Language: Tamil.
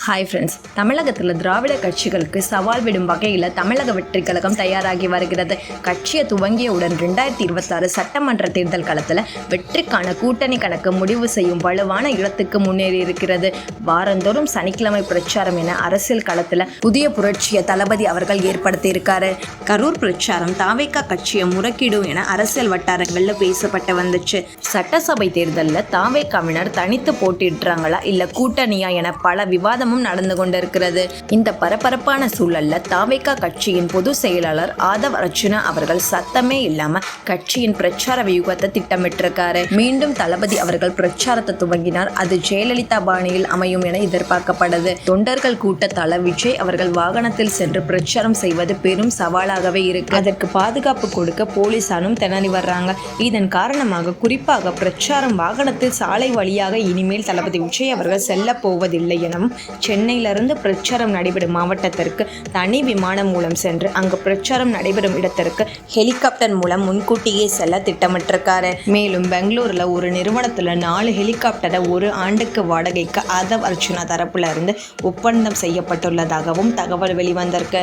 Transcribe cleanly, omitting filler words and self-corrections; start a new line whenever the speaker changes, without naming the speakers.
ஹாய் ஃப்ரெண்ட்ஸ், தமிழகத்தில் திராவிட கட்சிகளுக்கு சவால் விடும் வகையில் தமிழக வெற்றிக் கழகம் தயாராகி வருகிறது. கட்சியை துவங்கியவுடன் 2026 சட்டமன்ற தேர்தல் களத்தில் வெற்றிக்கான கூட்டணி கணக்கு முடிவு செய்யும் வலுவான இடத்துக்கு முன்னேறி இருக்கிறது. வாரந்தோறும் சனிக்கிழமை பிரச்சாரம் என அரசியல் களத்தில் புதிய புரட்சியை தளபதி அவர்கள் ஏற்படுத்தியிருக்காரு. கரூர் பிரச்சாரம் தாவேகா கட்சியை முறக்கிடும் என அரசியல் வட்டாரங்களில் பேசப்பட்டு வந்துச்சு. சட்டசபை தேர்தலில் தாவேகாவினர் தனித்து போட்டிடுறாங்களா இல்லை கூட்டணியா என பல விவாதமும் நடந்து கொண்டிருக்கிறது. இந்த பரபரப்பான சூழல்ல தாவேகா கட்சியின் பொதுச் செயலாளர் ஆதவ் அர்ஜுனா அவர்கள் சத்தமே இல்லாம கட்சியின் பிரச்சார வியூகத்தை திட்டமிட்டிருக்காரு. மீண்டும் தளபதி அவர்கள் பிரச்சாரத்தை துவங்கினார். அது ஜெயலலிதா பாணியில் அமையும் என எதிர்பார்க்கப்படுது. தொண்டர்கள் கூட்டத்தால விஜய் அவர்கள் வாகனத்தில் சென்று பிரச்சாரம் செய்வது பெரும் சவாலாகவே இருக்கு. அதற்கு பாதுகாப்பு கொடுக்க போலீசாரும் திணறி வர்றாங்க. இதன் காரணமாக குறிப்பாக பிரச்சாரம் வாகனத்தில் சாலை வழியாக இனிமேல் தளபதி விஜய் அவர்கள் செல்ல போவதில்லை எனவும் சென்னையிலிருந்து பிரச்சாரம் நடைபெறும் மாவட்டத்திற்கு தனி விமானம் மூலம் சென்று அங்கு பிரச்சாரம் நடைபெறும் இடத்திற்கு ஹெலிகாப்டர் மூலம் முன்கூட்டியே செல்ல திட்டமிட்டிருக்காரு. மேலும் பெங்களூர்ல ஒரு நிறுவனத்துல 4 ஹெலிகாப்டரை ஒரு ஆண்டுக்கு வாடகைக்கு ஆதவ் அர்ஜுனா தரப்புல இருந்து ஒப்பந்தம் செய்யப்பட்டுள்ளதாகவும் தகவல் வெளிவந்திருக்கு.